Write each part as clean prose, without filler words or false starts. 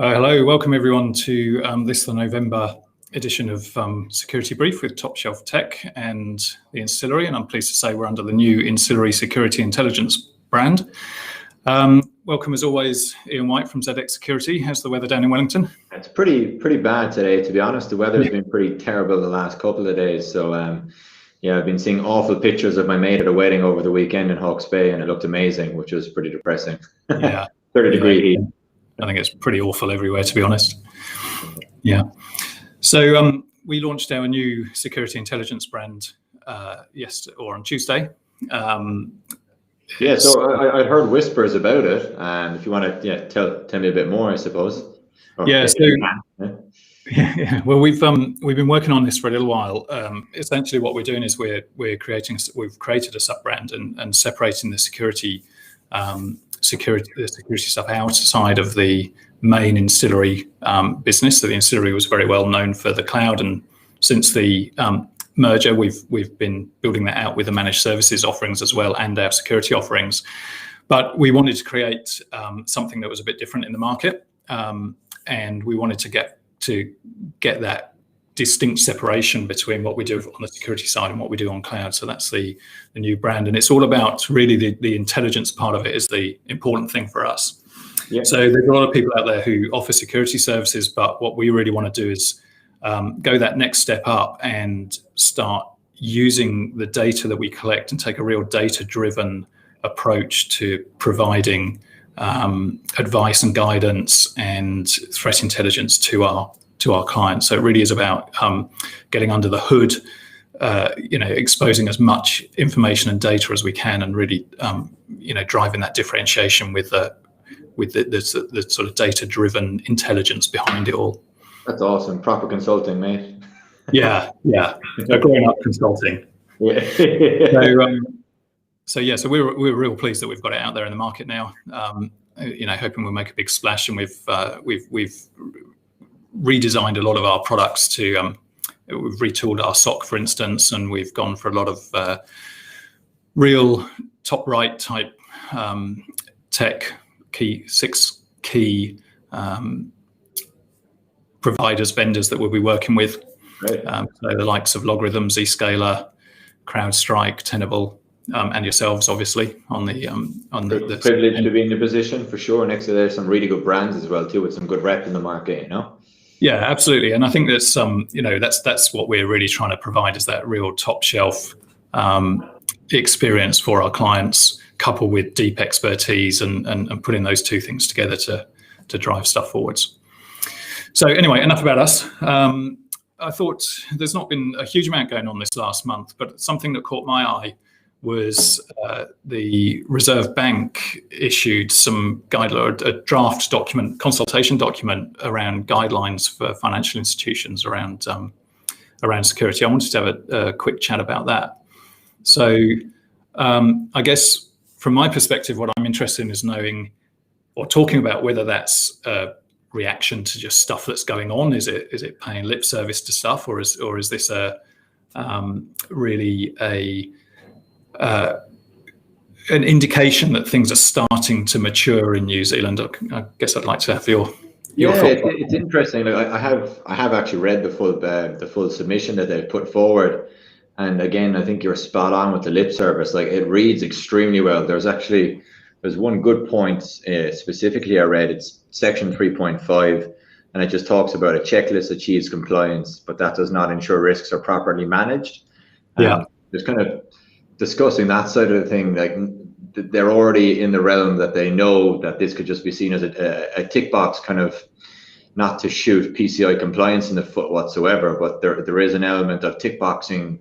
Hello, welcome everyone to the November edition of Security Brief with Top Shelf Tech and the Ancillary, and I'm pleased to say we're under the new Ancillary Security Intelligence brand. Welcome as always, Ian White from ZX Security. How's the weather down in Wellington? It's pretty bad today, to be honest. The weather's been pretty terrible the last couple of days. So yeah, I've been seeing awful pictures of my mate at a wedding over the weekend in Hawke's Bay, and it looked amazing, which was pretty depressing. Yeah. 30-degree heat. I think it's pretty awful everywhere, to be honest. Yeah. So we launched our new security intelligence brand on Tuesday. Yeah, so I'd heard whispers about it, and if you want to tell me a bit more, I suppose. Well, we've been working on this for a little while. Essentially, what we're doing is we've created a sub brand and separating the security stuff outside of the main ancillary business. So the ancillary was very well known for the cloud, and since the merger, we've been building that out with the managed services offerings as well and our security offerings. But we wanted to create something that was a bit different in the market, and we wanted to get that distinct separation between what we do on the security side and what we do on cloud. So that's the new brand, and it's all about really the intelligence part of it is the important thing for us. Yeah. So there's a lot of people out there who offer security services, but what we really want to do is go that next step up and start using the data that we collect and take a real data-driven approach to providing advice and guidance and threat intelligence to our clients. So it really is about getting under the hood, exposing as much information and data as we can, and really, driving that differentiation with the sort of data-driven intelligence behind it all. That's awesome. Proper consulting, mate. Yeah. Grown-up consulting. Yeah. So we're real pleased that we've got it out there in the market now. Hoping we'll make a big splash, and we've redesigned a lot of our products to we've retooled our SOC, for instance, and we've gone for a lot of real top right type six key providers, vendors that we'll be working with. Right. So the likes of Logarithm, Zscaler, CrowdStrike, Tenable, and yourselves, obviously, on the privilege to be in the position for sure. Next to there's some really good brands as well too, with some good rep in the market, Yeah, absolutely, and I think that's that's what we're really trying to provide, is that real top shelf experience for our clients, coupled with deep expertise and putting those two things together to drive stuff forwards. So anyway, enough about us. I thought there's not been a huge amount going on this last month, but something that caught my eye was the Reserve Bank issued some a draft document, consultation document around guidelines for financial institutions around security. I wanted to have a quick chat about that. So I guess from my perspective, what I'm interested in is knowing or talking about whether that's a reaction to just stuff that's going on. Is it paying lip service to stuff, or is this really an indication that things are starting to mature in New Zealand? I guess I'd like to have your thoughts. It's interesting. Like I have actually read the full submission that they've put forward, and again, I think you're spot on with the lip service. Like, it reads extremely well. There's one good point specifically I read. It's section 3.5, and it just talks about a checklist achieves compliance, but that does not ensure risks are properly managed. Just kind of discussing that side of the thing, like they're already in the realm that they know that this could just be seen as a tick box, kind of, not to shoot PCI compliance in the foot whatsoever, but there is an element of tick boxing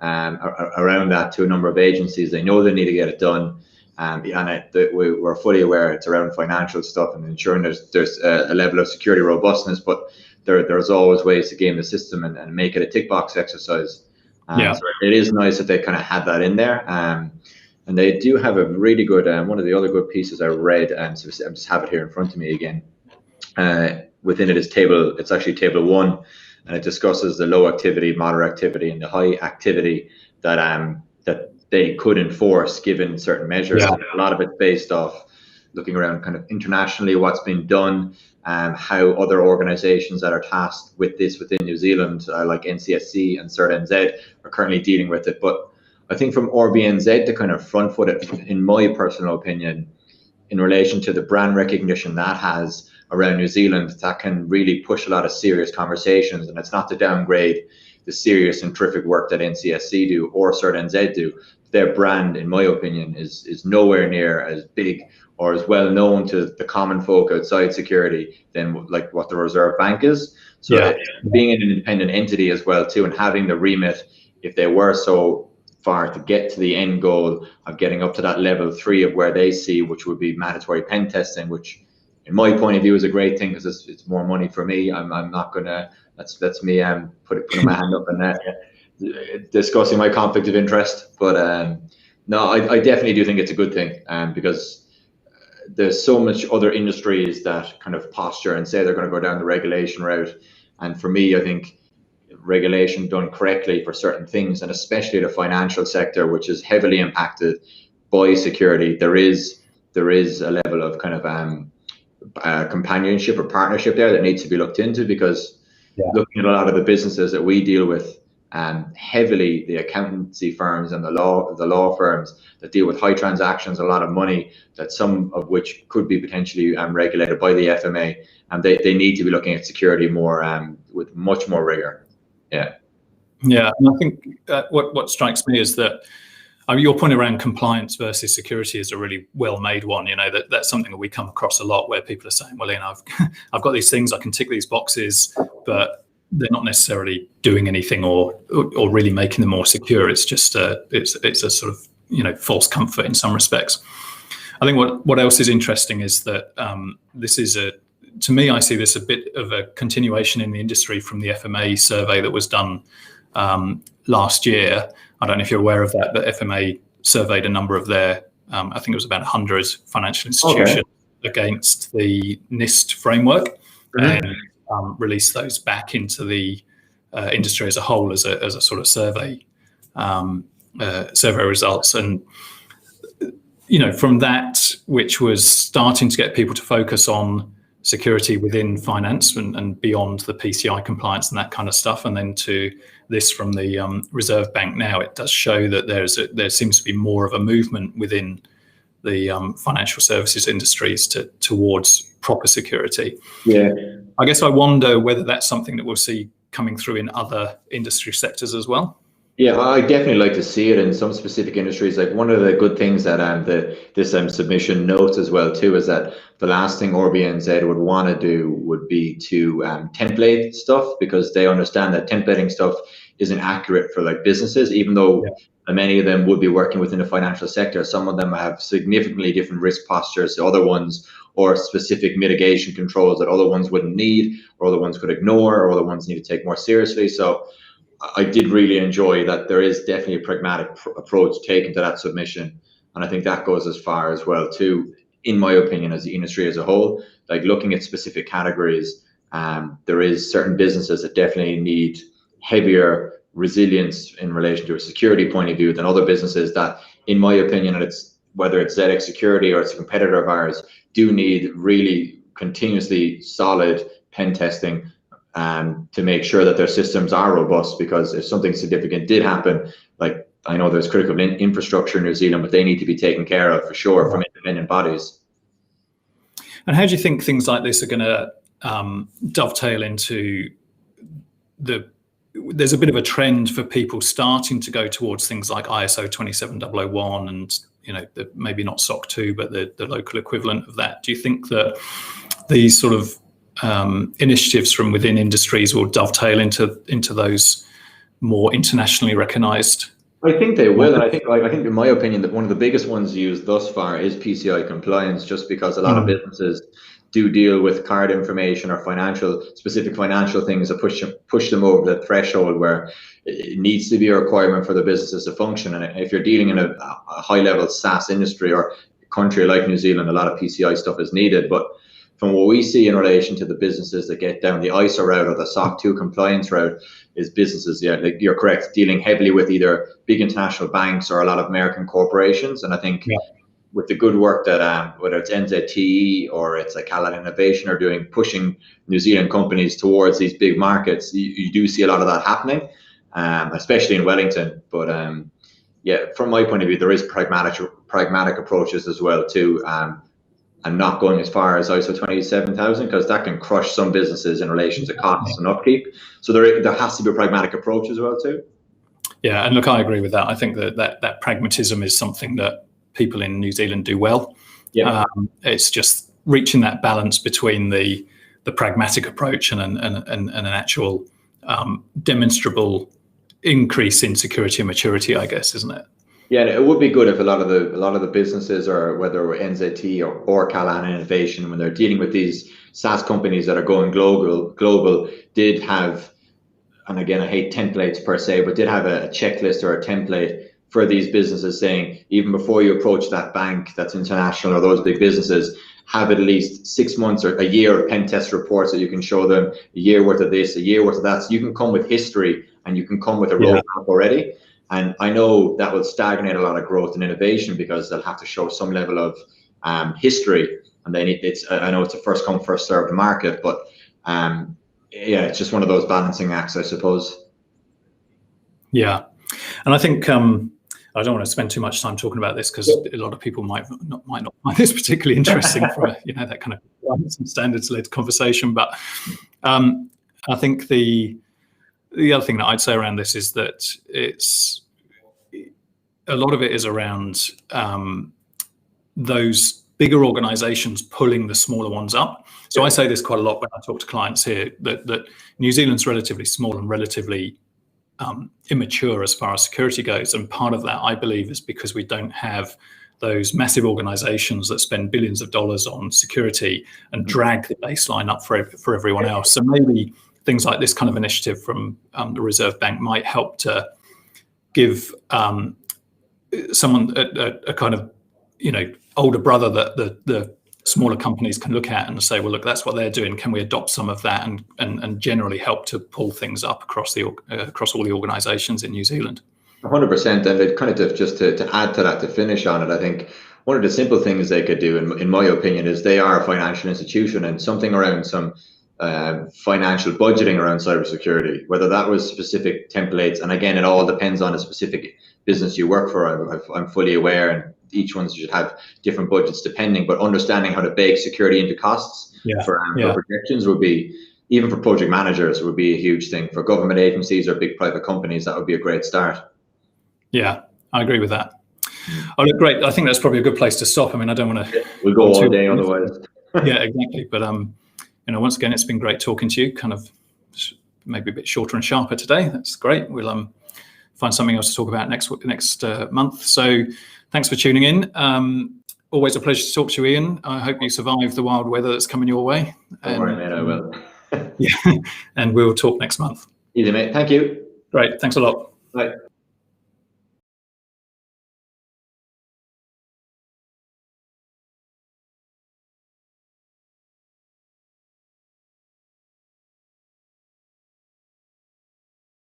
around that to a number of agencies. They know they need to get it done. We're fully aware it's around financial stuff and ensuring there's a level of security robustness, but there's always ways to game the system and make it a tick box exercise. So it is nice that they kind of had that in there. And they do have a really good, one of the other good pieces I read, and so I just have it here in front of me again. Within it is it's actually table 1, and it discusses the low activity, moderate activity, and the high activity that they could enforce given certain measures. A lot of it's based off looking around kind of internationally, what's been done, how other organisations that are tasked with this within New Zealand, like NCSC and CERT-NZ, are currently dealing with it. But I think from RBNZ to kind of front foot it, in my personal opinion, in relation to the brand recognition that has around New Zealand, that can really push a lot of serious conversations. And it's not to downgrade the serious and terrific work that NCSC do or CERT-NZ do. Their brand, in my opinion, is nowhere near as big or as well known to the common folk outside security than like what the Reserve Bank is. So being an independent entity as well too, and having the remit, if they were so far to get to the end goal of getting up to that level 3 of where they see, which would be mandatory pen testing, which in my point of view is a great thing because it's more money for me. I'm not gonna, that's me putting my hand up and discussing my conflict of interest. But no, I definitely do think it's a good thing, because there's so much other industries that kind of posture and say they're going to go down the regulation route. And for me, I think regulation done correctly for certain things, and especially the financial sector, which is heavily impacted by security, there is a level of kind of companionship or partnership there that needs to be looked into, because looking at a lot of the businesses that we deal with, heavily the accountancy firms and the law firms that deal with high transactions, a lot of money, that some of which could be potentially regulated by the FMA, and they need to be looking at security more with much more rigor. Yeah, and I think what strikes me is that your point around compliance versus security is a really well-made one. You know, that's something that we come across a lot, where people are saying, well, you know, I've got these things, I can tick these boxes, but they're not necessarily doing anything or really making them more secure. It's just it's a sort of, you know, false comfort in some respects. I think what else is interesting is that this is to me, I see this a bit of a continuation in the industry from the FMA survey that was done last year. I don't know if you're aware of that, but FMA surveyed a number of their, I think it was about 100 financial institutions against the NIST framework, and released those back into the industry as a whole as a sort of survey results. And you know, from that, which was starting to get people to focus on security within finance and beyond the PCI compliance and that kind of stuff, and then to this from the Reserve Bank now, it does show that there seems to be more of a movement within the financial services industries towards proper security. Yeah, I guess I wonder whether that's something that we'll see coming through in other industry sectors as well. Yeah, I definitely like to see it in some specific industries. Like one of the good things that this submission notes as well too is that the last thing RBNZ would want to do would be to template stuff, because they understand that templating stuff isn't accurate for like businesses, even though many of them would be working within the financial sector. Some of them have significantly different risk postures to other ones, or specific mitigation controls that other ones wouldn't need, or other ones could ignore, or other ones need to take more seriously. So I did really enjoy that there is definitely a pragmatic approach taken to that submission. And I think that goes as far as well too, in my opinion, as the industry as a whole, like looking at specific categories, there is certain businesses that definitely need heavier resilience in relation to a security point of view than other businesses that, in my opinion, and it's whether it's ZX Security or it's a competitor of ours, do need really continuously solid pen testing to make sure that their systems are robust, because if something significant did happen, like I know there's critical infrastructure in New Zealand, but they need to be taken care of for sure from independent bodies. And how do you think things like this are going to dovetail into there's a bit of a trend for people starting to go towards things like ISO 27001 and, you know, maybe not SOC 2, but the local equivalent of that. Do you think that these sort of initiatives from within industries will dovetail into those more internationally recognized? I think they will, and I think in my opinion that one of the biggest ones used thus far is PCI compliance, just because a lot of businesses do deal with card information or specific financial things that push them over the threshold where it needs to be a requirement for the businesses to function. And if you're dealing in a high level SaaS industry or country like New Zealand, a lot of PCI stuff is needed. But from what we see in relation to the businesses that get down the ISO route or the SOC 2 compliance route, is businesses, like you're correct, dealing heavily with either big international banks or a lot of American corporations. And I think with the good work that whether it's NZTE or it's like Callahan Innovation are doing, pushing New Zealand companies towards these big markets, you do see a lot of that happening, especially in Wellington. But yeah, from my point of view, there is pragmatic approaches as well too, and not going as far as ISO 27000, because that can crush some businesses in relation to costs and upkeep. So there has to be a pragmatic approach as well too. Yeah, and look, I agree with that. I think that pragmatism is something that people in New Zealand do well. Yeah. It's just reaching that balance between the pragmatic approach and an actual demonstrable increase in security and maturity, I guess, isn't it? Yeah, it would be good if a lot of the businesses, or whether NZT or Callahan Innovation, when they're dealing with these SaaS companies that are going global, did have, and again, I hate templates per se, but did have a checklist or a template for these businesses saying, even before you approach that bank that's international or those big businesses, have at least 6 months or a year of pen test reports that you can show them, a year worth of this, a year worth of that. So you can come with history and you can come with a roadmap already. And I know that will stagnate a lot of growth and innovation, because they'll have to show some level of history. And then I know it's a first come, first served market, but yeah, it's just one of those balancing acts, I suppose. Yeah, and I think I don't want to spend too much time talking about this, because a lot of people might not find this particularly interesting for that kind of standards-led conversation. But I think the other thing that I'd say around this is that a lot of it is around those bigger organizations pulling the smaller ones up. So I say this quite a lot when I talk to clients here, that New Zealand's relatively small and relatively immature as far as security goes. And part of that, I believe, is because we don't have those massive organizations that spend billions of dollars on security and drag the baseline up for everyone else. So maybe things like this kind of initiative from the Reserve Bank might help to give someone a kind of older brother that the smaller companies can look at and say, well, look, that's what they're doing. Can we adopt some of that and generally help to pull things up across all the organisations in New Zealand? 100%. And it kind of just to add to that, to finish on it, I think one of the simple things they could do, in my opinion, is they are a financial institution, and something around some financial budgeting around cybersecurity, whether that was specific templates. And again, it all depends on a specific business you work for. I'm fully aware, and each one should have different budgets depending, but understanding how to bake security into costs for projections would be, even for project managers, would be a huge thing. For government agencies or big private companies, that would be a great start. Yeah, I agree with that. Oh, look, great. I think that's probably a good place to stop. I mean, I don't want to... We'll go all day otherwise. Yeah, exactly. But once again, it's been great talking to you, kind of maybe a bit shorter and sharper today. That's great. We'll find something else to talk about next month. So thanks for tuning in. Always a pleasure to talk to you, Ian. I hope you survive the wild weather that's coming your way. Don't worry, mate, I will. Yeah, and we'll talk next month. Easy, mate. Thank you. Great. Thanks a lot. Bye.